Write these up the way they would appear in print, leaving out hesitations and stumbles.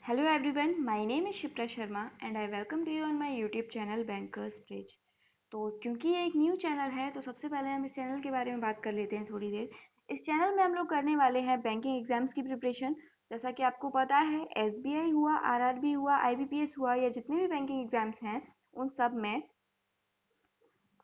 Hello everyone, my name is Shipra Sharma and I welcome to you on my YouTube channel Bankers Bridge। तो क्योंकि ये एक new channel है तो सबसे पहले हम इस चैनल के बारे में बात कर लेते हैं थोड़ी देर। इस चैनल में हम लोग करने वाले हैं बैंकिंग एग्जाम्स की प्रिपरेशन। जैसा कि आपको पता है एसबीआई हुआ, आरआरबी हुआ, आईबीपीएस हुआ या जितने भी बैंकिंग एग्जाम्स हैं उन सब में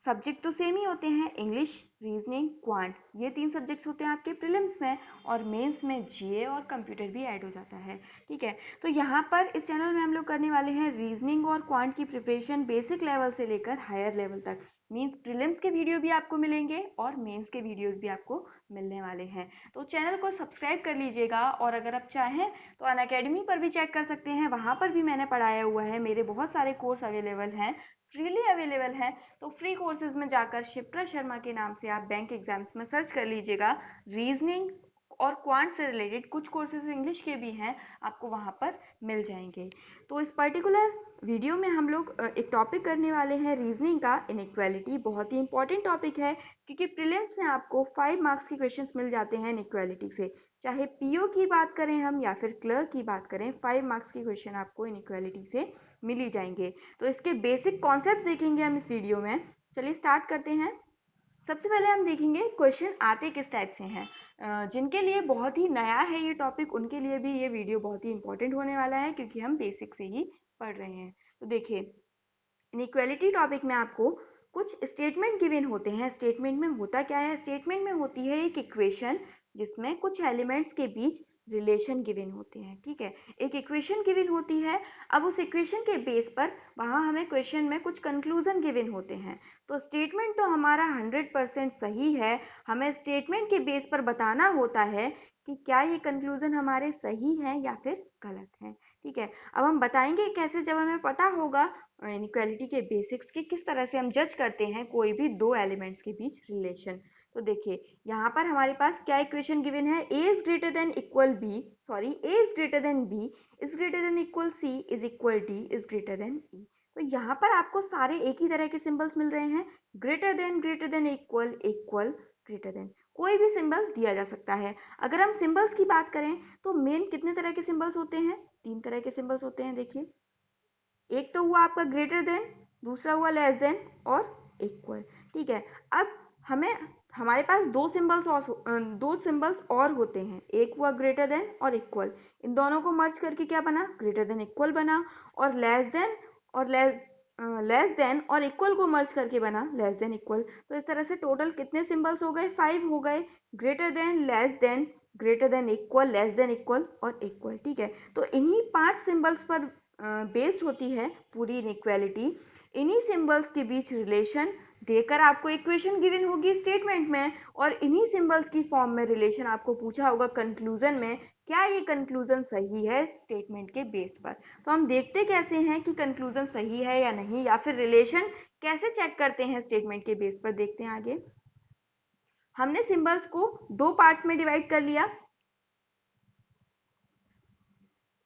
सब्जेक्ट तो सेम ही होते हैं, इंग्लिश, रीजनिंग, क्वांट। ये 3 सब्जेक्ट्स होते हैं आपके प्रीलिम्स में, और मेंस में जीए और कंप्यूटर भी ऐड हो जाता है। ठीक है, तो यहाँ पर इस चैनल में हम लोग करने वाले हैं रीजनिंग और क्वांट की प्रिपरेशन बेसिक लेवल से लेकर हायर लेवल तक। मीन्स प्रीलिम्स के वीडियो भी आपको मिलेंगे और मेंस के वीडियोस भी आपको मिलने वाले हैं। तो चैनल को सब्सक्राइब कर लीजिएगा, और अगर आप चाहें तो अनअकैडमी पर भी चेक कर सकते हैं, वहाँ पर भी मैंने पढ़ाया हुआ है। मेरे बहुत सारे कोर्स अवेलेबल हैं, फ्रीली अवेलेबल हैं। तो फ्री कोर्सेज में जाकर शिप्रा शर्मा के नाम से आप बैंक एग्जाम्स में सर्च कर लीजिएगा। रीजनिंग और क्वांट से रिलेटेड कुछ कोर्सेज इंग्लिश के भी हैं, आपको वहाँ पर मिल जाएंगे। तो इस पर्टिकुलर वीडियो में हम लोग एक टॉपिक करने वाले हैं रीजनिंग का, इनइक्वालिटी। बहुत ही इंपॉर्टेंट टॉपिक है क्योंकि प्रीलिम्स में आपको 5 मार्क्स के क्वेश्चंस मिल जाते हैं इनइक्वालिटी से। चाहे पीओ की बात करें हम या फिर क्लर्क की बात करें, 5 मार्क्स के क्वेश्चन आपको इनइक्वालिटी से मिल ही जाएंगे। तो इसके बेसिक कॉन्सेप्ट देखेंगे हम इस वीडियो में। चलिए स्टार्ट करते हैं। सबसे पहले हम देखेंगे क्वेश्चन आते किस टाइप से हैं। जिनके लिए बहुत ही नया है ये टॉपिक, उनके लिए भी ये वीडियो बहुत ही इंपॉर्टेंट होने वाला है क्योंकि हम बेसिक से ही पढ़ रहे हैं। तो देखिए, इनइक्वालिटी टॉपिक में आपको कुछ स्टेटमेंट गिवन होते हैं। स्टेटमेंट में होता क्या है? स्टेटमेंट में होती है एक इक्वेशन जिसमें कुछ एलिमेंट्स के बीच रिलेशन गिवन होते हैं। ठीक है, एक इक्वेशन गिवन होती है। अब उस इक्वेशन के बेस पर वहाँ हमें क्वेश्चन में कुछ कंक्लूजन गिवन होते हैं। तो स्टेटमेंट तो हमारा 100% सही है, हमें स्टेटमेंट के बेस पर बताना होता है कि क्या ये कंक्लूजन हमारे सही हैं या फिर गलत हैं। ठीक है, अब हम बताएंगे कैसे, जब हमें पता होगा इनइक्वालिटी के बेसिक्स की किस तरह से हम जज करते हैं कोई भी दो एलिमेंट्स के बीच रिलेशन। तो देखिए, यहाँ पर हमारे पास क्या इक्वेशन गिवन है? a is greater than equal B, sorry, a is greater than b is greater than equal c is equal d is greater than e। तो यहाँ पर आपको सारे एक ही तरह के सिंबल्स मिल रहे हैं, greater than, equal, equal, greater than. कोई भी सिंबल दिया जा सकता है। अगर हम सिंबल्स की बात करें तो मेन कितने तरह के सिंबल्स होते हैं? 3 तरह के सिंबल्स होते हैं। देखिए, एक तो हुआ आपका ग्रेटर देन, दूसरा हुआ लेस देन और इक्वल। ठीक है, अब हमें हमारे पास दो सिंबल्स और होते हैं, एक हुआ ग्रेटर देन और इक्वल। इन दोनों को मर्ज करके क्या बना? ग्रेटर देन इक्वल बना। और लेस देन और इक्वल को मर्ज करके बना लेस देन इक्वल। तो इस तरह से टोटल कितने सिंबल्स हो गए? 5 हो गए, greater than, less than, greater than equal, less than equal और इक्वल। ठीक है, तो इन्हीं 5 सिंबल्स पर बेस्ड होती है पूरी इनइक्वालिटी। इन्हीं सिंबल्स के बीच रिलेशन देकर आपको इक्वेशन गिवन होगी स्टेटमेंट में, और इन्हीं सिंबल्स की फॉर्म में रिलेशन आपको पूछा होगा कंक्लूजन में, क्या ये कंक्लूजन सही है स्टेटमेंट के बेस पर। तो हम देखते कैसे हैं कि कंक्लूजन सही है या नहीं, या फिर रिलेशन कैसे चेक करते हैं स्टेटमेंट के बेस पर, देखते हैं आगे। हमने सिंबल्स को दो पार्ट्स में डिवाइड कर लिया,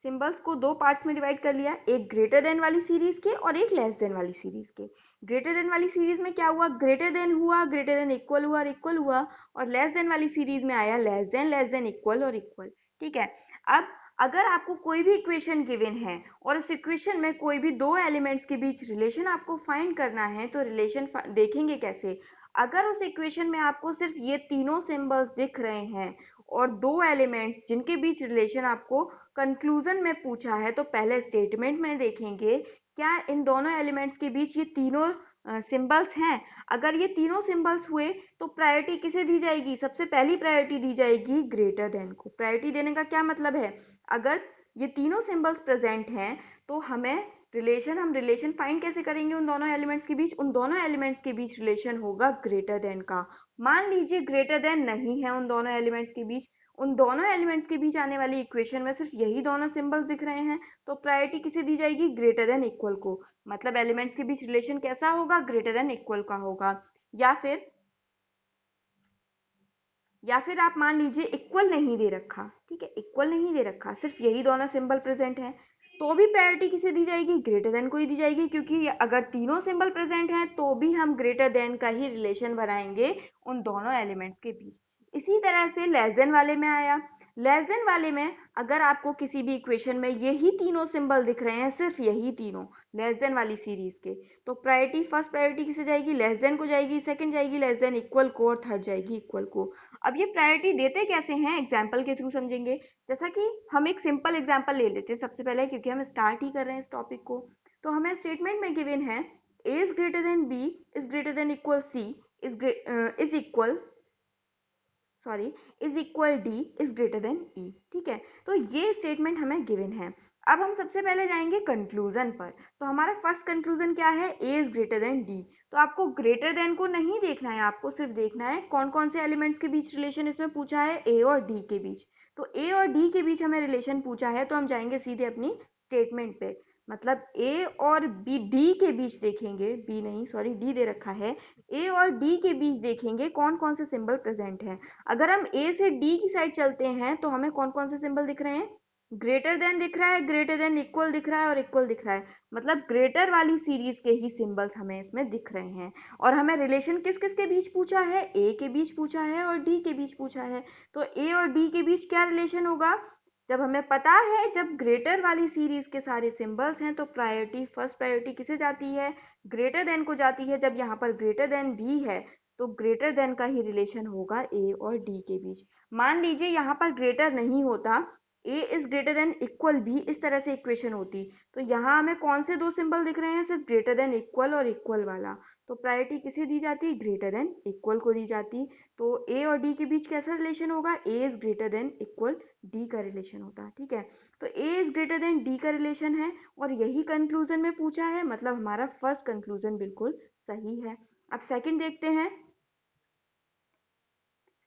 सिंबल्स को दो पार्ट्स में डिवाइड कर लिया, एक ग्रेटर देन वाली सीरीज के और एक लेस देन वाली सीरीज के। ग्रेटर देन वाली सीरीज में क्या हुआ? ग्रेटर देन हुआ, ग्रेटर देन इक्वल हुआ और इक्वल हुआ। और लेस देन वाली सीरीज में आया लेस देन इक्वल और इक्वल। ठीक है, अब अगर आपको कोई भी इक्वेशन गिवन है और उस इक्वेशन में कोई भी दो एलिमेंट्स के बीच रिलेशन आपको फाइंड करना है, तो रिलेशन देखेंगे कैसे? अगर उस इक्वेशन में आपको सिर्फ ये तीनों सिंबल्स दिख रहे हैं और दो एलिमेंट्स जिनके बीच रिलेशन आपको कंक्लूजन में पूछा है, तो पहले स्टेटमेंट में देखेंगे क्या इन दोनों एलिमेंट्स के बीच ये तीनों सिंबल्स हैं। अगर ये तीनों सिंबल्स हुए तो प्रायोरिटी किसे दी जाएगी? सबसे पहली प्रायोरिटी दी जाएगी ग्रेटर देन को। प्रायोरिटी देने का क्या मतलब है? अगर ये तीनों सिंबल्स प्रेजेंट हैं तो हम रिलेशन फाइंड कैसे करेंगे उन दोनों एलिमेंट्स के बीच? उन दोनों एलिमेंट्स के बीच रिलेशन होगा ग्रेटर देन का। मान लीजिए ग्रेटर देन नहीं है उन दोनों एलिमेंट्स के बीच, उन दोनों एलिमेंट्स के बीच आने वाली इक्वेशन में सिर्फ यही दोनों सिंबल्स दिख रहे हैं, तो प्रायोरिटी किसे दी जाएगी? ग्रेटर देन इक्वल को। मतलब एलिमेंट्स के बीच रिलेशन कैसा होगा? ग्रेटर देन इक्वल का होगा। या फिर आप मान लीजिए इक्वल नहीं दे रखा, ठीक है, इक्वल नहीं दे रखा, सिर्फ यही दोनों सिंबल प्रेजेंट हैं, तो भी प्रायोरिटी किसे दी जाएगी? ग्रेटर देन को ही दी जाएगी, क्योंकि अगर तीनों सिंबल प्रेजेंट हैं तो भी हम ग्रेटर देन का ही रिलेशन बनाएंगे उन दोनों एलिमेंट्स के बीच। इसी तरह से लेस देन वाले में आया, लेस देन वाले में अगर आपको किसी भी इक्वेशन में यही तीनों सिंबल दिख रहे हैं, सिर्फ यही तीनों लेस देन वाली सीरीज के, तो प्रायोरिटी फर्स्ट प्रायोरिटी किसे जाएगी, लेस देन को जाएगी, सेकंड जाएगी लेस देन इक्वल को, और थर्ड जाएगी इक्वल को। अब ये प्रायोरिटी देते कैसे हैं, एग्जाम्पल के थ्रू समझेंगे। जैसा कि हम एक सिंपल एग्जाम्पल ले लेते हैं सबसे पहले, क्योंकि हम स्टार्ट ही कर रहे हैं इस टॉपिक को। तो हमें स्टेटमेंट में गिवन है A is greater than B is greater than equal C is equal sorry is equal D is greater than E. ठीक है, तो ये स्टेटमेंट हमें गिवन है। अब हम सबसे पहले जाएंगे कंक्लूजन पर। तो हमारा फर्स्ट कंक्लूजन क्या है, A is greater than D. तो आपको ग्रेटर देन को नहीं देखना है, आपको सिर्फ देखना है कौन कौन से एलिमेंट्स के बीच रिलेशन इसमें पूछा है, ए और डी के बीच। तो ए और डी के बीच हमें रिलेशन पूछा है, तो हम जाएंगे सीधे अपनी स्टेटमेंट पे। मतलब ए और बी डी के बीच देखेंगे, बी नहीं सॉरी डी दे रखा है, ए और डी के बीच देखेंगे कौन कौन से सिंबल प्रेजेंट हैं। अगर हम ए से डी की साइड चलते हैं तो हमें कौन कौन से सिंबल दिख रहे हैं, ग्रेटर देन दिख रहा है, ग्रेटर देन इक्वल दिख रहा है और इक्वल दिख रहा है। मतलब ग्रेटर वाली सीरीज के ही सिंबल्स हमें इसमें दिख रहे हैं। और हमें रिलेशन किस किस के बीच पूछा है, ए के बीच पूछा है और डी के बीच पूछा है। तो ए और डी के बीच क्या रिलेशन होगा, जब हमें पता है जब ग्रेटर वाली सीरीज के सारे सिंबल्स हैं तो प्रायोरिटी फर्स्ट प्रायोरिटी किसे जाती है, ग्रेटर देन को जाती है। जब यहाँ पर ग्रेटर देन भी है तो ग्रेटर देन का ही रिलेशन होगा ए और डी के बीच। मान लीजिए यहाँ पर ग्रेटर नहीं होता, ए इज ग्रेटर देन इक्वल भी इस तरह से इक्वेशन होती, तो यहाँ हमें कौन से दो सिंबल दिख रहे हैं, सिर्फ ग्रेटर देन इक्वल और इक्वल वाला। तो प्रायोरिटी किसे दी जाती, ग्रेटर देन इक्वल को दी जाती। तो ए और डी के बीच कैसा रिलेशन होगा, A is greater than equal D का रिलेशन होता। ठीक है, तो A is greater than D का रिलेशन है और यही कंक्लूजन में पूछा है, मतलब हमारा फर्स्ट कंक्लूजन बिल्कुल सही है। अब सेकंड देखते हैं।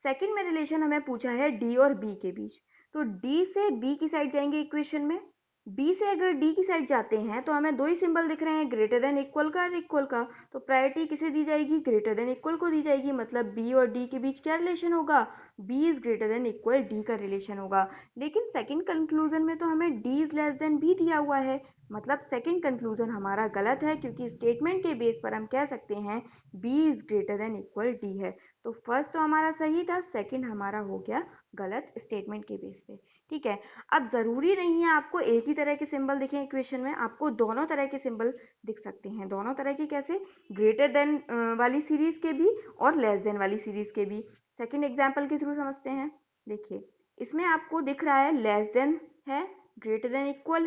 सेकंड में रिलेशन हमें पूछा है डी और बी के बीच। तो डी से बी की साइड जाएंगे इक्वेशन में, बी से अगर डी की साइड जाते हैं तो हमें दो ही सिंबल दिख रहे हैं, ग्रेटर देन इक्वल का और इक्वल का। तो प्रायोरिटी किसे दी जाएगी, ग्रेटर देन इक्वल को दी जाएगी। मतलब बी और डी के बीच क्या रिलेशन होगा, B is greater than equal D का रिलेशन होगा। लेकिन सेकंड कंक्लूजन में तो हमें D is less than B दिया हुआ है, मतलब सेकंड कंक्लूजन हमारा गलत है, क्योंकि स्टेटमेंट के बेस पर हम कह सकते हैं B is greater than equal D है। तो फर्स्ट तो हमारा सही था, सेकंड हमारा हो गया गलत स्टेटमेंट के बेस पे। ठीक है, अब ज़रूरी नहीं है आपको एक ही तरह के सिंबल दिखें इक्वेशन में, आपको दोनों तरह के सिंबल दिख सकते हैं। दोनों तरह के कैसे, ग्रेटर देन वाली सीरीज के भी और लेस देन वाली सीरीज के भी। सेकंड एग्जांपल के थ्रू समझते हैं। देखिए, इसमें आपको दिख रहा है लेस देन है, ग्रेटर देन इक्वल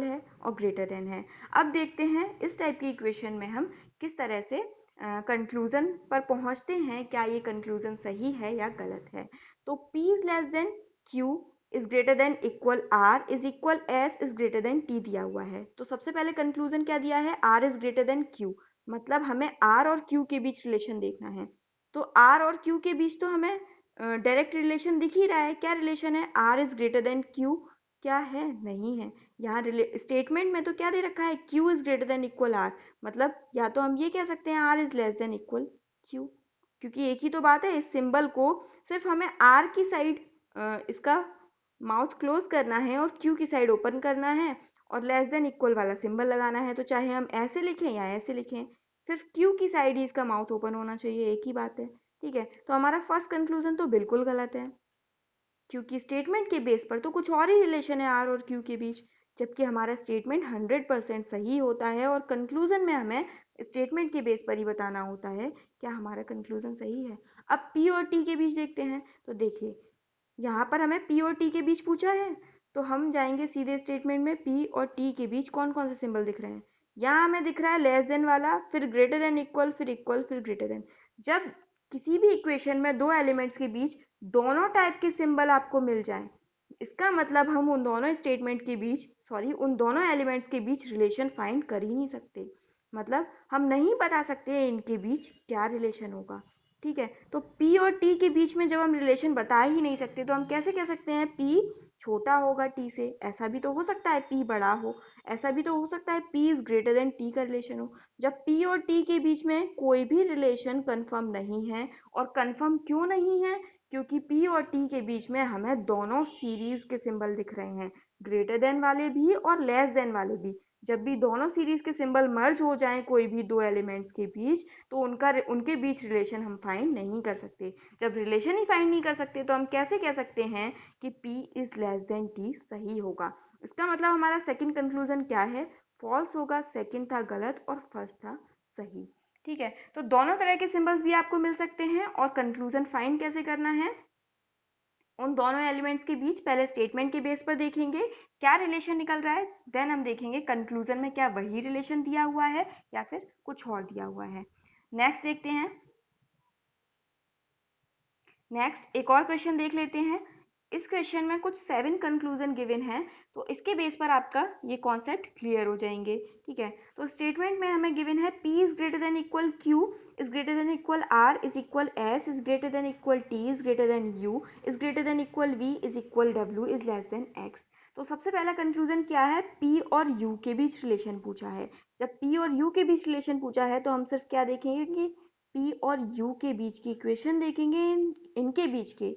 है और ग्रेटर देन है। अब देखते हैं इस टाइप की इक्वेशन में हम किस तरह से कंक्लूजन पर पहुंचते हैं, क्या ये कंक्लूजन सही है या गलत है। तो P is less then Q is greater than equal R is equal S is greater then T दिया हुआ है। तो सबसे पहले कंक्लूजन क्या दिया है, R is greater then Q, मतलब हमें R और Q के बीच रिलेशन देखना है। तो R और Q के बीच तो हमें डायरेक्ट रिलेशन दिख ही रहा है। क्या रिलेशन है, R is greater then Q, क्या है, नहीं है। यहाँ स्टेटमेंट में तो क्या दे रखा है, Q is greater than equal R, मतलब या तो हम ये कह सकते हैं R is less than equal Q, क्योंकि एक ही तो बात है। इस सिंबल को सिर्फ हमें R की साइड इसका माउथ क्लोज करना है और Q की साइड ओपन करना है और लेस देन इक्वल वाला सिंबल लगाना है। तो चाहे हम ऐसे लिखें या ऐसे लिखें, सिर्फ Q की साइड ही इसका माउथ ओपन होना चाहिए, एक ही बात है। ठीक है, तो हमारा फर्स्ट कंक्लूजन तो बिल्कुल गलत है, क्योंकि स्टेटमेंट के बेस पर तो कुछ और ही रिलेशन है आर और क्यू के बीच, जबकि हमारा स्टेटमेंट 100% सही होता है और कंक्लूजन में हमें स्टेटमेंट के बेस पर ही बताना होता है क्या हमारा कंक्लूजन सही है। अब पी और टी के बीच देखते हैं। तो देखिए, यहाँ पर हमें पी और टी के बीच पूछा है, तो हम जाएंगे सीधे स्टेटमेंट में, पी और टी के बीच कौन कौन से सिंबल दिख रहे हैं। यहाँ हमें दिख रहा है लेस देन वाला, फिर ग्रेटर देन इक्वल, फिर ग्रेटर देन। जब किसी भी इक्वेशन में दो एलिमेंट्स के बीच दोनों टाइप के सिंबल आपको मिल जाएं, इसका मतलब हम उन दोनों स्टेटमेंट के बीच उन दोनों एलिमेंट्स के बीच रिलेशन फाइंड कर ही नहीं सकते। मतलब हम नहीं बता सकते इनके बीच क्या रिलेशन होगा। ठीक है, तो P और T के बीच में जब हम रिलेशन बता ही नहीं सकते तो हम कैसे कह सकते हैं P छोटा होगा T से। ऐसा भी तो हो सकता है P बड़ा हो, ऐसा भी तो हो सकता है P is greater then T का रिलेशन हो। जब P और T के बीच में कोई भी रिलेशन कंफर्म नहीं है, और कंफर्म क्यों नहीं है, क्योंकि P और T के बीच में हमें दोनों सीरीज के सिंबल दिख रहे हैं, ग्रेटर देन वाले भी और लेस देन वाले भी। जब भी दोनों सीरीज के सिंबल मर्ज हो जाएं कोई भी दो एलिमेंट्स के बीच, तो उनके बीच रिलेशन हम फाइंड नहीं कर सकते। जब रिलेशन ही फाइंड नहीं कर सकते तो हम कैसे कह सकते हैं कि P is less then T सही होगा। इसका मतलब हमारा सेकंड कंक्लूजन क्या है, फॉल्स होगा, सेकंड था गलत और फर्स्ट था सही। ठीक है, तो दोनों तरह के सिंबल्स भी आपको मिल सकते हैं। और कंक्लूजन फाइंड कैसे करना है, उन दोनों एलिमेंट्स के बीच पहले स्टेटमेंट के बेस पर देखेंगे क्या रिलेशन निकल रहा है, देन हम देखेंगे कंक्लूजन में क्या वही रिलेशन दिया हुआ है या फिर कुछ और दिया हुआ है। नेक्स्ट देखते हैं, नेक्स्ट एक और क्वेश्चन देख लेते हैं। इस क्वेश्चन में कुछ 7 कंक्लूजन गिवन है, तो इसके बेस पर आपका ये कॉन्सेप्ट क्लियर हो जाएंगे। ठीक है, तो स्टेटमेंट में हमें गिवन है P is greater than equal Q is greater than equal R is equal S is greater than equal T is greater then U is greater than equal V is equal W is less then X। तो सबसे पहला conclusion क्या है, P और U के बीच relation पूछा है। जब P और U के बीच रिलेशन पूछा है तो हम सिर्फ क्या देखेंगे कि P और U के बीच की इक्वेशन देखेंगे, इनके बीच के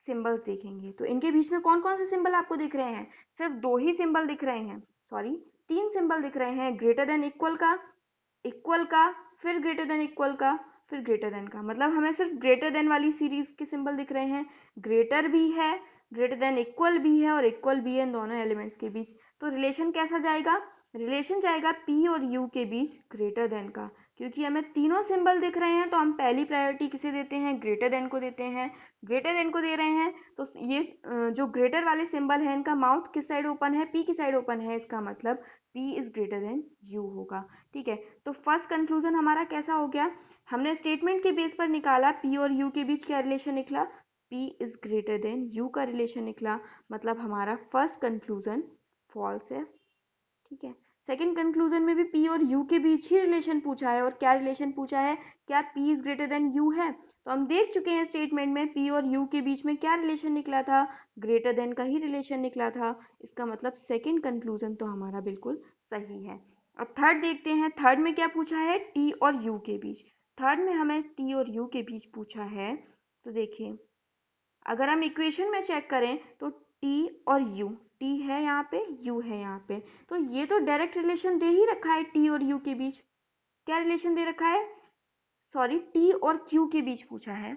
सिंबल्स देखेंगे। तो इनके बीच में कौन कौन से सिंबल आपको दिख रहे हैं, सिर्फ दो ही सिंबल दिख रहे हैं, सॉरी 3 सिंबल दिख रहे हैं, ग्रेटर देन इक्वल का, फिर ग्रेटर देन इक्वल का, फिर ग्रेटर देन का। मतलब हमें सिर्फ ग्रेटर देन वाली सीरीज के सिंबल दिख रहे हैं, ग्रेटर भी है, ग्रेटर देन इक्वल भी है और इक्वल भी है इन दोनों एलिमेंट्स के बीच। तो रिलेशन कैसा जाएगा, रिलेशन जाएगा P और U के बीच ग्रेटर देन का। क्योंकि हमें तीनों सिंबल दिख रहे हैं तो हम पहली प्रायोरिटी किसे देते हैं, ग्रेटर देन को देते हैं। ग्रेटर देन को दे रहे हैं तो ये जो ग्रेटर वाले सिंबल है इनका माउथ किस साइड ओपन है, P की साइड ओपन है, इसका मतलब P is greater then U होगा। ठीक है, तो फर्स्ट कंक्लूजन हमारा कैसा हो गया, हमने स्टेटमेंट के बेस पर निकाला P और U के बीच क्या रिलेशन निकला, P is greater then U का रिलेशन निकला। मतलब हमारा फर्स्ट कंक्लूजन फॉल्स है। ठीक है, सेकंड कंक्लूजन में भी P और U के बीच ही रिलेशन पूछा है। और क्या रिलेशन पूछा है, क्या P is greater then U है। तो हम देख चुके हैं स्टेटमेंट में P और U के बीच में क्या रिलेशन निकला था, ग्रेटर देन का ही रिलेशन निकला था। इसका मतलब सेकंड कंक्लूजन तो हमारा बिल्कुल सही है। अब थर्ड देखते हैं, थर्ड में क्या पूछा है, T और U के बीच। थर्ड में हमें T और U के बीच पूछा है। तो देखिए, अगर हम इक्वेशन में चेक करें तो T और U, T है यहाँ पे, U है यहाँ पे, तो ये तो डायरेक्ट रिलेशन दे ही रखा है T और U के बीच। क्या रिलेशन दे रखा है, सॉरी T और Q के बीच पूछा है।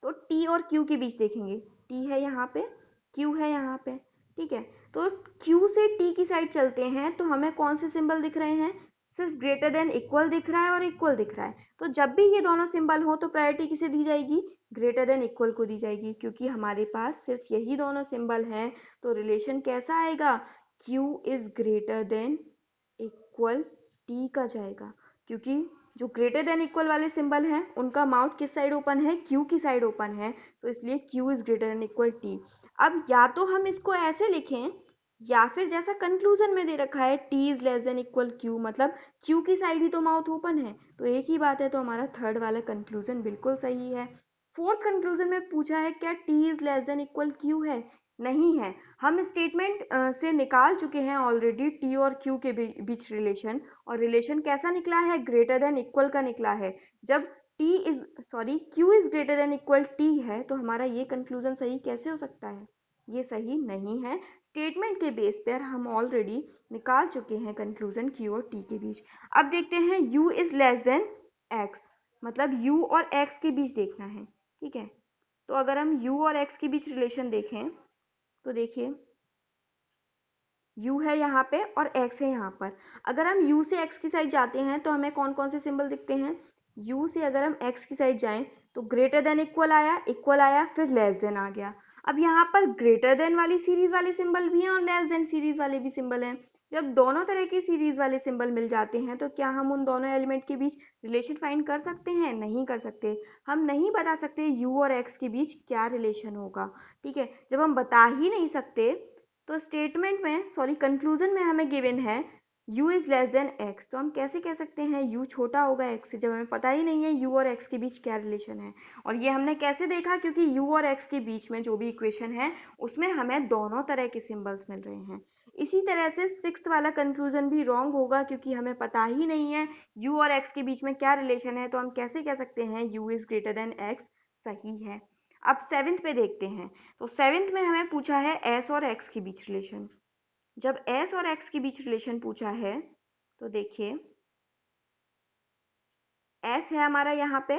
तो T और Q के बीच देखेंगे, T है यहाँ पे, Q है यहाँ पे। ठीक है, तो Q से T की साइड चलते हैं तो हमें कौन से सिंबल दिख रहे हैं, सिर्फ ग्रेटर देन इक्वल दिख रहा है और इक्वल दिख रहा है। तो जब भी ये दोनों सिंबल हो तो प्रायोरिटी किसे दी जाएगी, ग्रेटर देन इक्वल को दी जाएगी, क्योंकि हमारे पास सिर्फ यही दोनों सिंबल हैं। तो रिलेशन कैसा आएगा, Q is greater than equal T का जाएगा, क्योंकि जो ग्रेटर देन इक्वल वाले सिंबल हैं उनका माउथ किस साइड ओपन है, Q की साइड ओपन है, तो इसलिए Q is greater than equal T। अब या तो हम इसको ऐसे लिखें या फिर जैसा कंक्लूजन में दे रखा है T is less than equal Q, मतलब Q की साइड ही तो माउथ ओपन है, तो एक ही बात है। तो हमारा थर्ड वाला कंक्लूजन बिल्कुल सही है। फोर्थ कंक्लूजन में पूछा है क्या T is less than equal Q है, नहीं है। हम स्टेटमेंट से निकाल चुके हैं ऑलरेडी T और Q के बीच रिलेशन, और रिलेशन कैसा निकला है, ग्रेटर देन इक्वल का निकला है। जब Q is greater than equal T है तो हमारा ये कंक्लूजन सही कैसे हो सकता है, ये सही नहीं है। स्टेटमेंट के बेस पर हम ऑलरेडी निकाल चुके हैं कंक्लूजन Q और T के बीच। अब देखते हैं U is less then X, मतलब U और X के बीच देखना है। ठीक है, तो अगर हम U और X के बीच रिलेशन देखें तो देखिए, U है यहाँ पे और X है यहाँ पर। अगर हम U से X की साइड जाते हैं तो हमें कौन कौन से सिंबल दिखते हैं, U से अगर हम X की साइड जाएं तो ग्रेटर देन इक्वल आया, फिर लेस देन आ गया। अब यहाँ पर ग्रेटर देन वाली सीरीज वाले सिंबल भी हैं और लेस देन सीरीज वाले भी सिंबल हैं। जब दोनों तरह के सीरीज वाले सिंबल मिल जाते हैं तो क्या हम उन दोनों एलिमेंट के बीच रिलेशन फाइंड कर सकते हैं, नहीं कर सकते। हम नहीं बता सकते U और X के बीच क्या रिलेशन होगा। ठीक है, जब हम बता ही नहीं सकते तो स्टेटमेंट में, सॉरी कंक्लूजन में हमें गिवन है U is less then X, तो हम कैसे कह सकते हैं U छोटा होगा X से, जब हमें पता ही नहीं है U और X के बीच क्या रिलेशन है। और ये हमने कैसे देखा, क्योंकि U और X के बीच में जो भी इक्वेशन है उसमें हमें दोनों तरह के सिंबल्स मिल रहे हैं। इसी तरह से सिक्स्थ वाला कंक्लूजन भी रॉन्ग होगा, क्योंकि हमें पता ही नहीं है U और X के बीच में क्या रिलेशन है, तो हम कैसे कह सकते हैं U is greater then X सही है। अब सेवेंथ पे देखते हैं, तो सेवेंथ में हमें पूछा है S और X के बीच रिलेशन। जब s और x के बीच रिलेशन पूछा है तो देखिए s है हमारा यहाँ पे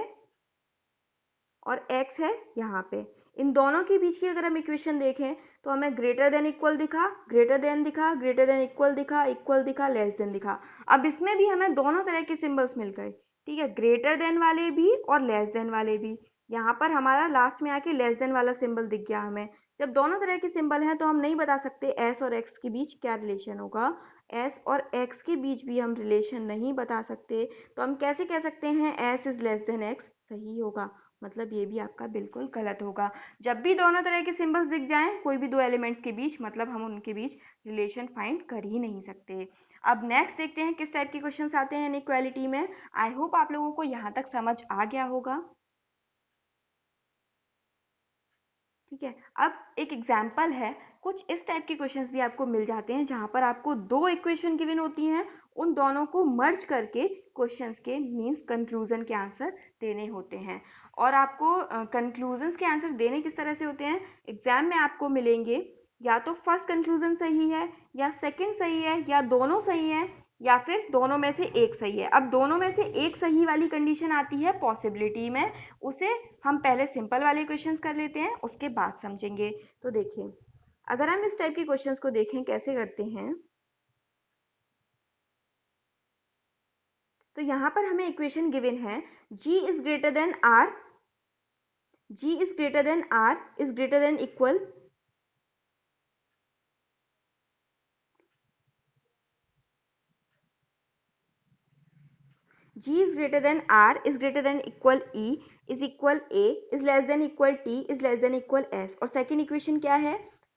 और x है यहाँ पे। इन दोनों के बीच की अगर हम इक्वेशन देखें तो हमें ग्रेटर देन इक्वल दिखा, ग्रेटर देन दिखा, ग्रेटर देन इक्वल दिखा, इक्वल दिखा, लेस देन दिखा। अब इसमें भी हमें दोनों तरह के सिंबल्स मिल गए, ठीक है, ग्रेटर देन वाले भी और लेस देन वाले भी। यहाँ पर हमारा लास्ट में आके लेस देन वाला सिंबल दिख गया हमें। जब दोनों तरह के सिंबल हैं तो हम नहीं बता सकते s और x के बीच क्या रिलेशन होगा। s और x के बीच भी हम रिलेशन नहीं बता सकते, तो हम कैसे कह सकते हैं s is less then x सही होगा। मतलब ये भी आपका बिल्कुल गलत होगा। जब भी दोनों तरह के सिंबल्स दिख जाएं कोई भी दो एलिमेंट्स के बीच, मतलब हम उनके बीच रिलेशन फाइंड कर ही नहीं सकते। अब नेक्स्ट देखते हैं किस टाइप के क्वेश्चंस आते हैं इनइक्वालिटी में। आई होप आप लोगों को यहाँ तक समझ आ गया होगा। ठीक है, अब एक एग्जाम्पल है, कुछ इस टाइप के क्वेश्चंस भी आपको मिल जाते हैं जहाँ पर आपको दो इक्वेशन गिवन होती हैं, उन दोनों को मर्ज करके क्वेश्चंस के मीन्स कंक्लूजन के आंसर देने होते हैं। और आपको कंक्लूजन्स के आंसर देने किस तरह से होते हैं, एग्जाम में आपको मिलेंगे या तो फर्स्ट कंक्लूजन सही है या सेकंड सही है या दोनों सही है या फिर दोनों में से एक सही है। अब दोनों में से एक सही वाली कंडीशन आती है पॉसिबिलिटी में, उसे हम पहले सिंपल वाले क्वेश्चंस कर लेते हैं उसके बाद समझेंगे। तो देखिए अगर हम इस टाइप के क्वेश्चंस को देखें कैसे करते हैं, तो यहाँ पर हमें इक्वेशन गिवन है g is greater then r, g is greater then r is greater than equal g is greater than r is greater than equal e is equal a is less than equal t is less than equal s। और second equation क्या है,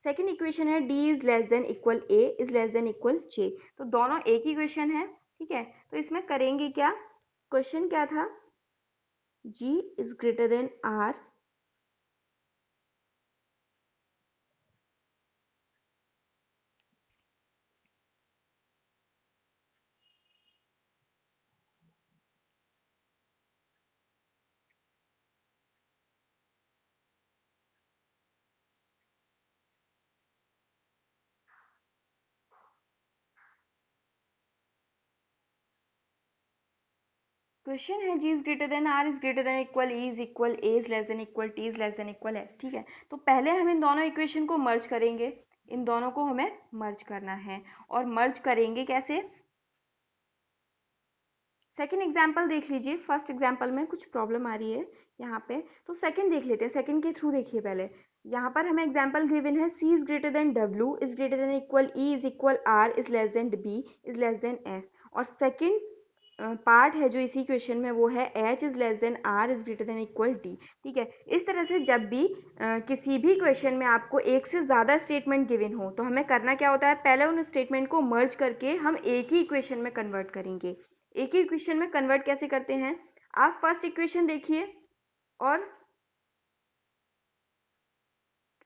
second equation है d is less than equal a is less than equal j। तो दोनों एक ही equation है, ठीक है। तो इसमें करेंगे क्या, क्वेश्चन क्या था, g is greater than r, question है g is greater then r is greater than equal e is equal a is less than equal t is less than equal s, ठीक है। तो पहले हम इन दोनों इक्वेशन को मर्ज करेंगे, इन दोनों को हमें मर्ज करना है। और मर्ज करेंगे कैसे, सेकेंड एग्जाम्पल देख लीजिए। फर्स्ट एग्जाम्पल में कुछ प्रॉब्लम आ रही है यहाँ पे, तो सेकेंड देख लेते हैं। सेकेंड के थ्रू देखिए पहले, यहाँ पर हमें एग्जाम्पल गिवन है c is greater then w is greater than equal e is equal r is less then b is less then s। और सेकेंड पार्ट है जो इसी क्वेश्चन में वो है h is less then r is greater than equal d, ठीक है। इस तरह से जब भी किसी भी क्वेश्चन में आपको एक से ज़्यादा स्टेटमेंट गिवन हो तो हमें करना क्या होता है, पहले उन स्टेटमेंट को मर्ज करके हम एक ही इक्वेशन में कन्वर्ट करेंगे। एक ही इक्वेशन में कन्वर्ट कैसे करते हैं, आप फर्स्ट इक्वेशन देखिए और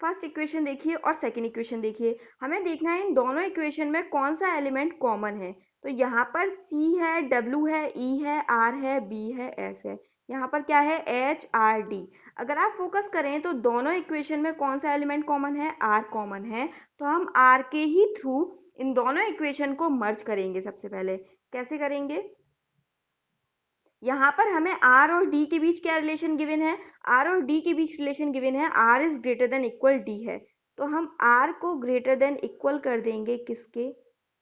फर्स्ट इक्वेशन देखिए और सेकंड इक्वेशन देखिए। हमें देखना है इन दोनों इक्वेशन में कौन सा एलिमेंट कॉमन है। तो यहाँ पर c है, w है, e है, r है, b है, s है। यहाँ पर क्या है, h r d। अगर आप फोकस करें तो दोनों इक्वेशन में कौन सा एलिमेंट कॉमन है, r कॉमन है। तो हम r के ही थ्रू इन दोनों इक्वेशन को मर्ज करेंगे। सबसे पहले कैसे करेंगे, यहाँ पर हमें r और d के बीच क्या रिलेशन गिवन है, r और d के बीच रिलेशन गिवन है r is greater than equal d है। तो हम r को ग्रेटर देन इक्वल कर देंगे किसके,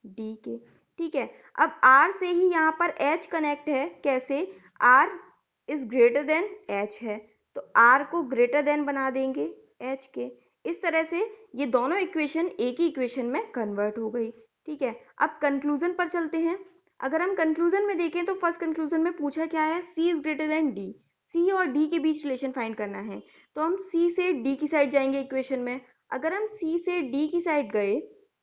d के, ठीक है। अब r से ही यहाँ पर h कनेक्ट है, कैसे, r is greater then h है तो r को ग्रेटर देन बना देंगे h के। इस तरह से ये दोनों इक्वेशन एक ही इक्वेशन में कन्वर्ट हो गई, ठीक है। अब कंक्लूजन पर चलते हैं। अगर हम कंक्लूजन में देखें तो फर्स्ट कंक्लूजन में पूछा क्या है, c is greater then d, c और d के बीच रिलेशन फाइंड करना है। तो हम c से d की साइड जाएंगे इक्वेशन में। अगर हम c से d की साइड गए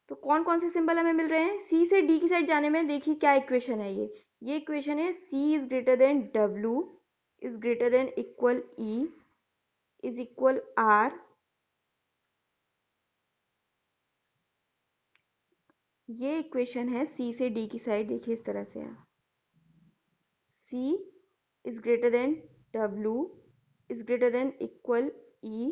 तो कौन कौन से सिंबल हमें मिल रहे हैं, c से d की साइड जाने में देखिए क्या इक्वेशन है, ये इक्वेशन है c is greater then w is greater than equal e is equal r। ये इक्वेशन है c से d की साइड, देखिए इस तरह से है, c is greater than w is greater than equal e।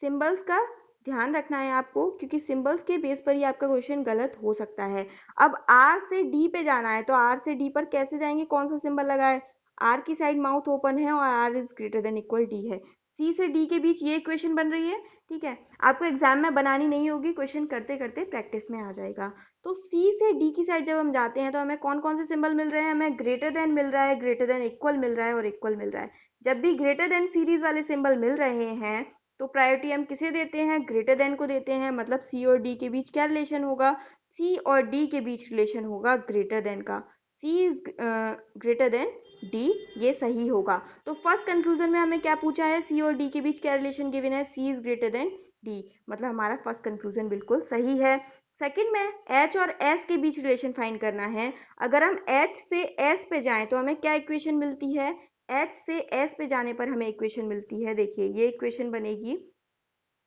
Symbols का ध्यान रखना है आपको, क्योंकि सिंबल्स के बेस पर ही आपका क्वेश्चन गलत हो सकता है। अब आर से डी पे जाना है, तो आर से डी पर कैसे जाएंगे, कौन सा सिंबल लगाए, आर की साइड माउथ ओपन है और R is greater than equal D है। सी से डी के बीच ये इक्वेशन बन रही है, ठीक है। आपको एग्जाम में बनानी नहीं होगी, क्वेश्चन करते करते प्रैक्टिस में आ जाएगा। तो सी से डी की साइड जब हम जाते हैं तो हमें कौन कौन से सिंबल मिल रहे हैं, हमें ग्रेटर देन मिल रहा है, ग्रेटर देन इक्वल मिल रहा है और इक्वल मिल रहा है। जब भी ग्रेटर देन सीरीज वाले सिंबल मिल रहे हैं तो प्रायोरिटी हम किसे देते हैं, ग्रेटर देन को देते हैं। मतलब सी और डी के बीच क्या रिलेशन होगा, सी और डी के बीच रिलेशन होगा ग्रेटर देन का। सी इज ग्रेटर देन डी, ये सही होगा। तो फर्स्ट कंक्लूजन में हमें क्या पूछा है, सी और डी के बीच क्या रिलेशन गिवन है, सी इज ग्रेटर देन डी, मतलब हमारा फर्स्ट कंक्लूजन बिल्कुल सही है। सेकंड में एच और एस के बीच रिलेशन फाइंड करना है। अगर हम एच से एस पे जाएं तो हमें क्या इक्वेशन मिलती है, एच से एस पे जाने पर हमें इक्वेशन मिलती है, देखिए ये इक्वेशन बनेगी,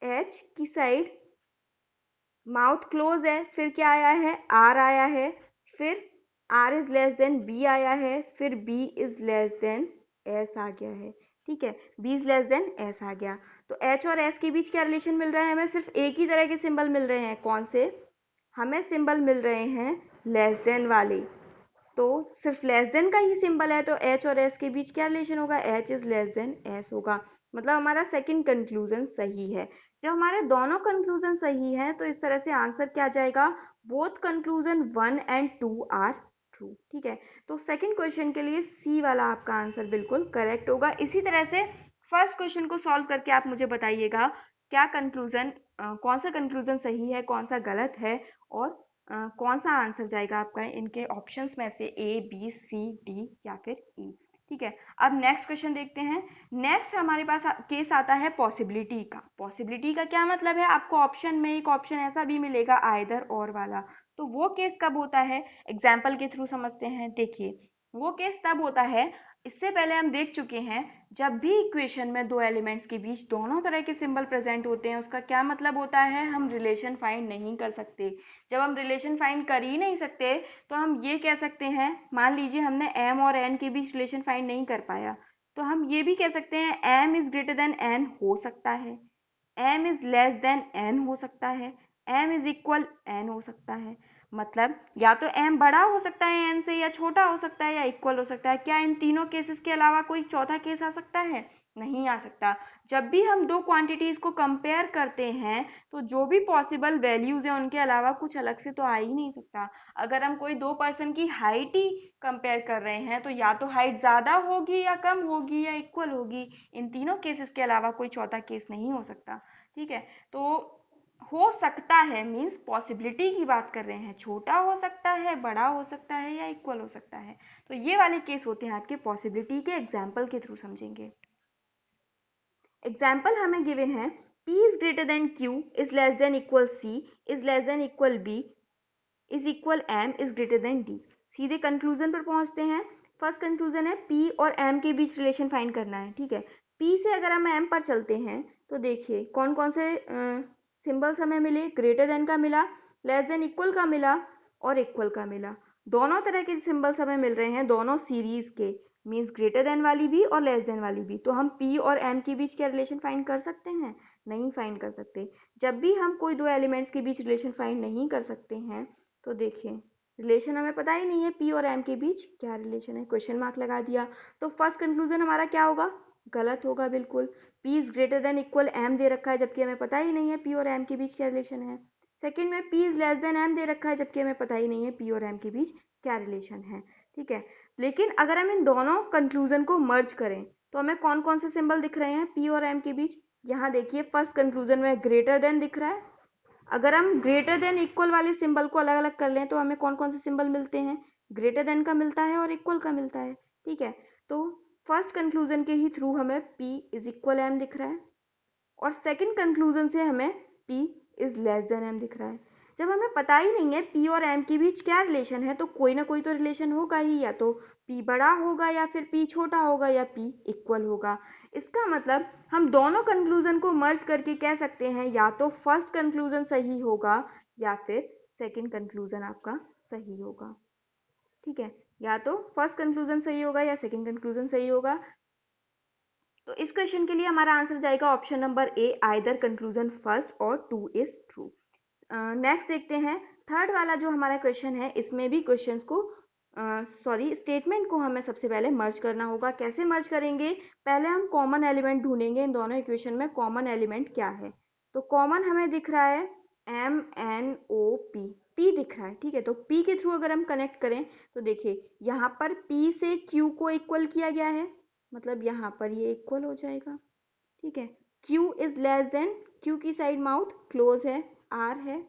एच की साइड माउथ क्लोज है, फिर क्या आया है, आर आया है, फिर R is less than B आया है, फिर B is less than S आ गया है, ठीक है, B is less than S आ गया। तो एच और एस के बीच क्या रिलेशन मिल रहा है, हमें सिर्फ एक ही तरह के सिंबल मिल रहे हैं, कौन से, हमें सिंबल मिल रहे हैं लेस देन वाले। तो सिर्फ लेस देन का ही सिंबल है, तो एच और एस के बीच क्या रिलेशन होगा, H is less than S होगा। मतलब हमारा सेकंड कंक्लूजन सही है। जब हमारे दोनों कंक्लूजन सही हैं तो इस तरह से आंसर क्या जाएगा, both conclusion 1 and 2 are true, ठीक है। तो सेकंड क्वेश्चन के लिए सी वाला आपका आंसर बिल्कुल करेक्ट होगा। इसी तरह से फर्स्ट क्वेश्चन को सॉल्व करके आप मुझे बताइएगा क्या कंक्लूजन, कौन सा कंक्लूजन सही है, कौन सा गलत है, और कौन सा आंसर जाएगा आपका इनके ऑप्शंस में से, ए बी सी डी या फिर ई, ठीक है। अब नेक्स्ट क्वेश्चन देखते हैं। नेक्स्ट हमारे पास केस आता है पॉसिबिलिटी का। पॉसिबिलिटी का क्या मतलब है, आपको ऑप्शन में एक ऑप्शन ऐसा भी मिलेगा आइदर और वाला, तो वो केस कब होता है, एग्जाम्पल के थ्रू समझते हैं। देखिए वो केस तब होता है, इससे पहले हम देख चुके हैं, जब भी इक्वेशन में दो एलिमेंट्स के बीच दोनों तरह के सिंबल प्रेजेंट होते हैं उसका क्या मतलब होता है, हम रिलेशन फाइंड नहीं कर सकते। जब हम रिलेशन फाइंड कर ही नहीं सकते तो हम ये कह सकते हैं, मान लीजिए हमने m और n के बीच रिलेशन फाइंड नहीं कर पाया, तो हम ये भी कह सकते हैं m is greater then n हो सकता है, m is less then n हो सकता है, m इज इक्वल n हो सकता है। मतलब या तो m बड़ा हो सकता है n से, या छोटा हो सकता है, या इक्वल हो सकता है। क्या इन तीनों केसेस के अलावा कोई चौथा केस आ सकता है, नहीं आ सकता। जब भी हम दो क्वांटिटीज को कंपेयर करते हैं तो जो भी पॉसिबल वैल्यूज हैं उनके अलावा कुछ अलग से तो आ ही नहीं सकता। अगर हम कोई दो पर्सन की हाइट ही कंपेयर कर रहे हैं तो या तो हाइट ज़्यादा होगी या कम होगी या इक्वल होगी, इन तीनों केसेस के अलावा कोई चौथा केस नहीं हो सकता, ठीक है। तो हो सकता है मीन्स पॉसिबिलिटी की बात कर रहे हैं, छोटा हो सकता है, बड़ा हो सकता है, या इक्वल हो सकता है। तो ये वाले केस होते हैं आपके पॉसिबिलिटी के, एग्जाम्पल के थ्रू समझेंगे। एग्जाम्पल हमें गिवन है, P is greater then Q is less then equal C is less than equal B is equal M is greater then D। सीधे कंक्लूजन पर पहुंचते हैं। फर्स्ट कंक्लूजन है P और M के बीच रिलेशन फाइंड करना है, ठीक है। P से अगर हम M पर चलते हैं तो देखिए कौन कौन से सिंबल्स हमें मिले, ग्रेटर देन का मिला, लेस देन इक्वल का मिला और इक्वल का मिला। दोनों तरह के सिंबल्स हमें मिल रहे हैं, दोनों सीरीज के, मीन्स ग्रेटर देन वाली भी और लेस देन वाली भी। तो हम P और M के बीच क्या रिलेशन फाइंड कर सकते हैं, नहीं फाइंड कर सकते। जब भी हम कोई दो एलिमेंट्स के बीच रिलेशन फाइंड नहीं कर सकते हैं तो देखिए रिलेशन हमें पता ही नहीं है P और M के बीच क्या रिलेशन है, क्वेश्चन मार्क लगा दिया। तो फर्स्ट कंक्लूजन हमारा क्या होगा, गलत होगा बिल्कुल। P is greater than equal M दे रखा है जबकि हमें पता ही नहीं है P और M के बीच क्या रिलेशन है। सेकंड में P is less then M दे रखा है जबकि हमें पता ही नहीं है P और M के बीच क्या रिलेशन है, ठीक है। लेकिन अगर हम इन दोनों कंक्लूजन को मर्ज करें तो हमें कौन कौन से सिंबल दिख रहे हैं P और M के बीच। यहाँ देखिए फर्स्ट कंक्लूजन में ग्रेटर देन दिख रहा है। अगर हम ग्रेटर देन इक्वल वाले सिंबल को अलग अलग कर लें तो हमें कौन कौन से सिंबल मिलते हैं, ग्रेटर देन का मिलता है और इक्वल का मिलता है, ठीक है। तो फर्स्ट कंक्लूजन के ही थ्रू हमें P इज इक्वल M दिख रहा है और सेकंड कंक्लूजन से हमें P is less then M दिख रहा है। जब हमें पता ही नहीं है P और M के बीच क्या रिलेशन है तो कोई ना कोई तो रिलेशन होगा ही, या तो P बड़ा होगा या फिर P छोटा होगा या P इक्वल होगा। इसका मतलब हम दोनों कंक्लूजन को मर्ज करके कह सकते हैं या तो फर्स्ट कंक्लूजन सही होगा या फिर सेकंड कंक्लूजन आपका सही होगा, ठीक है। या तो फर्स्ट कंक्लूजन सही होगा या सेकंड कंक्लूजन सही होगा। तो इस क्वेश्चन के लिए हमारा आंसर जाएगा option number A, either conclusion first और 2 इज ट्रू। नेक्स्ट देखते हैं थर्ड वाला जो हमारा क्वेश्चन है, इसमें भी क्वेश्चंस को स्टेटमेंट को हमें सबसे पहले मर्ज करना होगा। कैसे मर्ज करेंगे? पहले हम कॉमन एलिमेंट ढूंढेंगे इन दोनों इक्वेशन में कॉमन एलिमेंट क्या है। तो कॉमन हमें दिख रहा है MNO P, P दिख रहा है, ठीक है। तो P के थ्रू अगर हम कनेक्ट करें तो देखिए यहाँ पर P से Q को इक्वल किया गया है, मतलब यहाँ पर ये इक्वल हो जाएगा, ठीक है। Q is less then, Q की साइड माउथ क्लोज है, R है,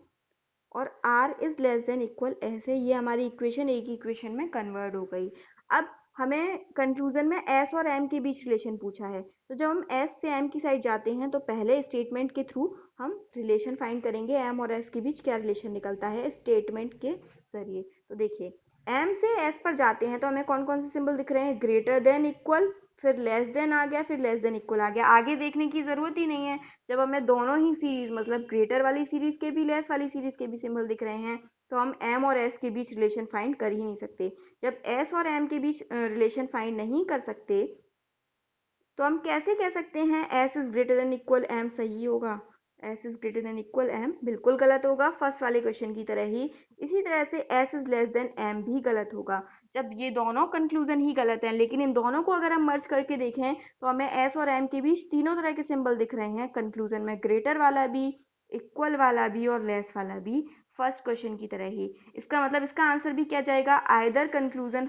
और R is less than equal, ऐसे ये हमारी इक्वेशन एक इक्वेशन में कन्वर्ट हो गई। अब हमें कंक्लूजन में S और M के बीच रिलेशन पूछा है, तो जब हम S से M की साइड जाते हैं तो पहले स्टेटमेंट के थ्रू हम रिलेशन फाइंड करेंगे, M और S के बीच क्या रिलेशन निकलता है स्टेटमेंट के जरिए। तो देखिए M से S पर जाते हैं तो हमें कौन कौन से सिंबल दिख रहे हैं? ग्रेटर देन इक्वल, फिर लेस देन आ गया, फिर लेस देन इक्वल आ गया, आगे देखने की जरूरत ही नहीं है। जब हमें दोनों ही सीरीज मतलब ग्रेटर वाली सीरीज के भी लेस वाली सीरीज के भी सिंबल दिख रहे हैं तो हम M और S के बीच रिलेशन फाइंड कर ही नहीं सकते। जब S और M के बीच रिलेशन फाइंड नहीं कर सकते तो हम कैसे कह सकते हैं S is greater than equal M सही होगा? S is greater than equal M बिल्कुल गलत होगा, फर्स्ट वाले क्वेश्चन की तरह ही। इसी तरह से S is less then M भी गलत होगा। जब ये दोनों कंक्लूजन ही गलत हैं, लेकिन इन दोनों को अगर हम मर्ज करके देखें तो हमें S और M के बीच तीनों तरह के सिंबल दिख रहे हैं कंक्लूजन में, ग्रेटर वाला भी, इक्वल वाला भी और लेस वाला भी, फर्स्ट क्वेश्चन की तरह ही। इसका मतलब इसका आंसर भी क्या जाएगा? आइदर कंक्लूजन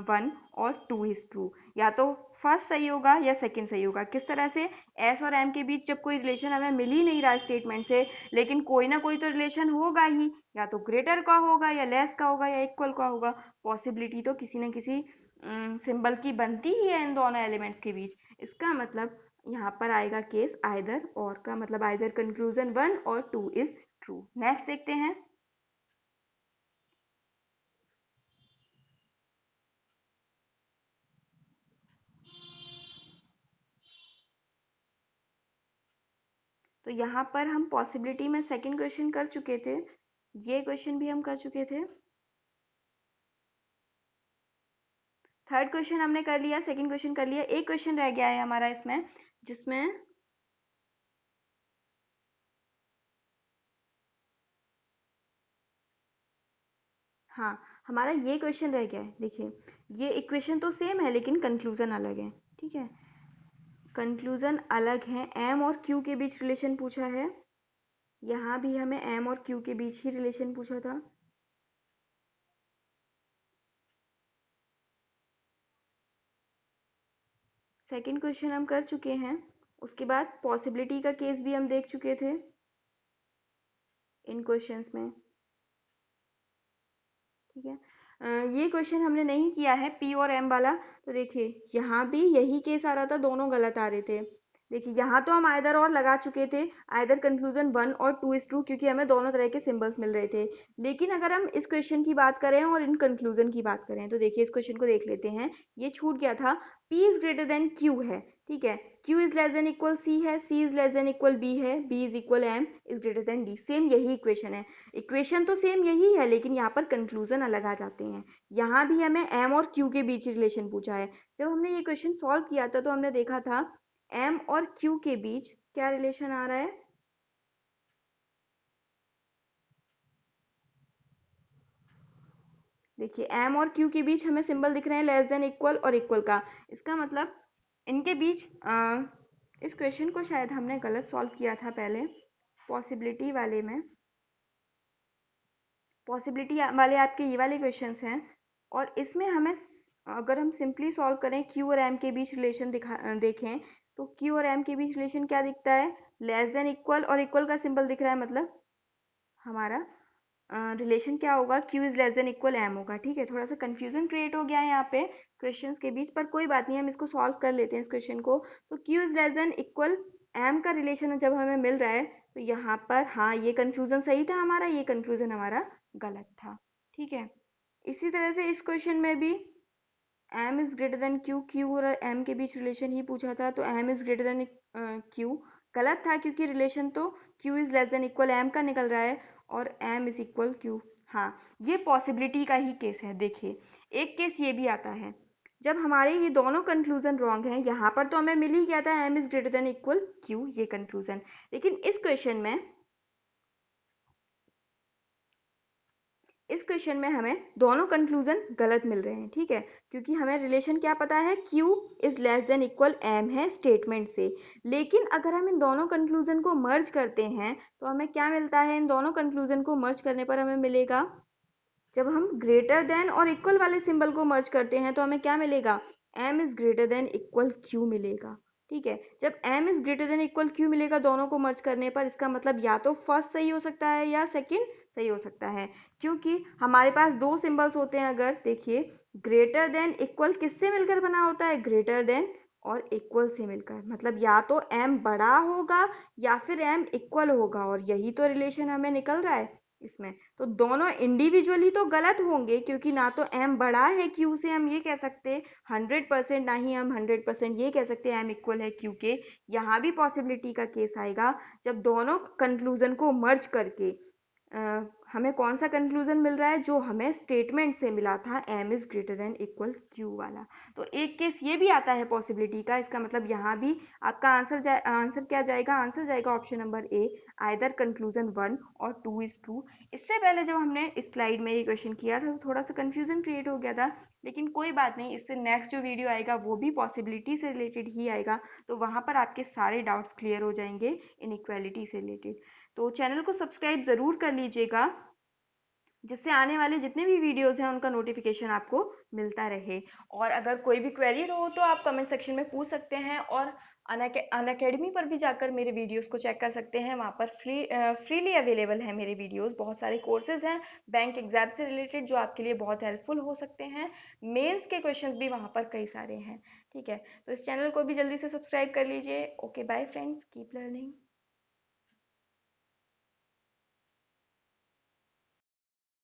1 और 2 इज ट्रू, या तो फर्स्ट सही होगा या सेकंड सही होगा। किस तरह से? एस और एम के बीच जब कोई रिलेशन हमें मिल ही नहीं रहा स्टेटमेंट से, लेकिन कोई ना कोई तो रिलेशन होगा ही, या तो ग्रेटर का होगा या लेस का होगा या इक्वल का होगा। पॉसिबिलिटी तो किसी न किसी सिंबल की बनती ही है इन दोनों एलिमेंट्स के बीच। इसका मतलब यहाँ पर आएगा केस आइदर और का, मतलब आइदर कंक्लूजन 1 और 2 इज ट्रू। नेक्स्ट देखते हैं। तो यहाँ पर हम पॉसिबिलिटी में सेकंड क्वेश्चन कर चुके थे, ये क्वेश्चन भी हम कर चुके थे, थर्ड क्वेश्चन हमने कर लिया, सेकंड क्वेश्चन कर लिया, एक क्वेश्चन रह गया है हमारा इसमें, जिसमें हाँ हमारा ये क्वेश्चन रह गया है। देखिए ये इक्वेशन तो सेम है लेकिन कंक्लूजन अलग है, ठीक है। कंक्लूजन अलग है, एम और क्यू के बीच रिलेशन पूछा है, यहाँ भी हमें एम और क्यू के बीच ही रिलेशन पूछा था। सेकंड क्वेश्चन हम कर चुके हैं, उसके बाद पॉसिबिलिटी का केस भी हम देख चुके थे इन क्वेश्चंस में, ठीक है। ये क्वेश्चन हमने नहीं किया है पी और एम वाला। तो देखिए यहाँ भी यही केस आ रहा था, दोनों गलत आ रहे थे। देखिए यहाँ तो हम आइदर और लगा चुके थे, आइदर कंक्लूजन 1 और 2 इज ट्रू, क्योंकि हमें दोनों तरह के सिंबल्स मिल रहे थे। लेकिन अगर हम इस क्वेश्चन की बात करें और इन कंक्लूजन की बात करें तो देखिए इस क्वेश्चन को देख लेते हैं, ये छूट गया था। P is greater then Q है, ठीक है। Q is less then equal C है, C is less than equal B है, B is equal M is greater then D। Same यही इक्वेशन है, इक्वेशन तो सेम यही है, लेकिन यहाँ पर कंक्लूजन अलग आ जाते हैं। यहाँ भी हमें M और Q के बीच रिलेशन पूछा है। जब हमने ये क्वेश्चन सॉल्व किया था तो हमने देखा था M और Q के बीच क्या रिलेशन आ रहा है। देखिए M और Q के बीच हमें सिंबल दिख रहे हैं लेस देन इक्वल और इक्वल का। इसका मतलब इनके बीच इस क्वेश्चन को शायद हमने गलत सॉल्व किया था पहले, पॉसिबिलिटी वाले में। पॉसिबिलिटी वाले आपके ये वाले क्वेश्चंस हैं, और इसमें हमें अगर हम सिंपली सॉल्व करें Q और M के बीच रिलेशन देखें तो Q और M के बीच रिलेशन क्या दिखता है? लेस देन इक्वल और इक्वल का सिंबल दिख रहा है, मतलब हमारा रिलेशन क्या होगा? Q is less than equal M होगा, ठीक है। थोड़ा सा कंफ्यूजन क्रिएट हो गया है यहाँ पे क्वेश्चंस के बीच, पर कोई बात नहीं, हम इसको सॉल्व कर लेते हैं इस क्वेश्चन को। तो Q is less than equal M का रिलेशन जब हमें मिल रहा है तो यहाँ पर हाँ ये कंक्लूजन सही था हमारा, ये कंक्लूजन हमारा गलत था, ठीक है। इसी तरह से इस क्वेश्चन में भी M is greater then Q, Q और M के बीच रिलेशन ही पूछा था, तो M is greater then Q गलत था, क्योंकि रिलेशन तो Q is less than equal M का निकल रहा है और M इज इक्वल Q। हाँ ये पॉसिबिलिटी का ही केस है। देखिए एक केस ये भी आता है, जब हमारे ये दोनों कंक्लूजन रॉन्ग हैं, यहाँ पर तो हमें मिल ही गया था m is greater than equal q, ये कंक्लूजन, लेकिन इस क्वेश्चन में हमें दोनों कंक्लूजन गलत मिल रहे हैं, ठीक है, क्योंकि हमें रिलेशन क्या पता है, q is less than equal m है स्टेटमेंट से। लेकिन अगर हम इन दोनों कंक्लूजन को मर्ज करते हैं तो हमें क्या मिलता है, इन दोनों कंक्लूजन को मर्ज करने पर हमें मिलेगा, जब हम ग्रेटर देन और इक्वल वाले सिंबल को मर्ज करते हैं तो हमें क्या मिलेगा, m is greater than equal q मिलेगा, ठीक है। जब m is greater than equal q मिलेगा दोनों को मर्ज करने पर, इसका मतलब या तो फर्स्ट सही हो सकता है या सेकंड सही हो सकता है, क्योंकि हमारे पास दो सिंबल्स होते हैं। अगर देखिए, ग्रेटर देन इक्वल किससे मिलकर बना होता है, ग्रेटर देन और इक्वल से मिलकर, मतलब या तो m बड़ा होगा या फिर m इक्वल होगा, और यही तो रिलेशन हमें निकल रहा है इसमें। तो दोनों इंडिविजुअली तो गलत होंगे, क्योंकि ना तो m बड़ा है q से हम ये कह सकते 100%, ना ही हम 100% ये कह सकते m इक्वल है q के। यहाँ भी पॉसिबिलिटी का केस आएगा जब दोनों कंक्लूजन को मर्ज करके हमें कौन सा कंक्लूजन मिल रहा है, जो हमें स्टेटमेंट से मिला था m is greater than equal q वाला। तो एक केस ये भी आता है पॉसिबिलिटी का, इसका मतलब यहाँ भी आपका आंसर क्या जाएगा, आंसर जाएगा option number A, either conclusion 1 और 2 इज ट्रू। इससे पहले जब हमने इस स्लाइड में ये क्वेश्चन किया था तो थोड़ा सा कंफ्यूजन क्रिएट हो गया था, लेकिन कोई बात नहीं, इससे नेक्स्ट जो वीडियो आएगा वो भी पॉसिबिलिटी से रिलेटेड ही आएगा, तो वहाँ पर आपके सारे डाउट्स क्लियर हो जाएंगे इनइक्वालिटी से रिलेटेड। तो चैनल को सब्सक्राइब ज़रूर कर लीजिएगा, जिससे आने वाले जितने भी वीडियोस हैं उनका नोटिफिकेशन आपको मिलता रहे। और अगर कोई भी क्वेरी हो तो आप कमेंट सेक्शन में पूछ सकते हैं, और अनअकैडमी पर भी जाकर मेरे वीडियोस को चेक कर सकते हैं, वहाँ पर फ्रीली अवेलेबल है मेरे वीडियोस। बहुत सारे कोर्सेज हैं बैंक एग्जाम से रिलेटेड जो आपके लिए बहुत हेल्पफुल हो सकते हैं, मेंस के क्वेश्चंस भी वहाँ पर कई सारे हैं, ठीक है। तो इस चैनल को भी जल्दी से सब्सक्राइब कर लीजिए। Okay, bye friends, keep learning.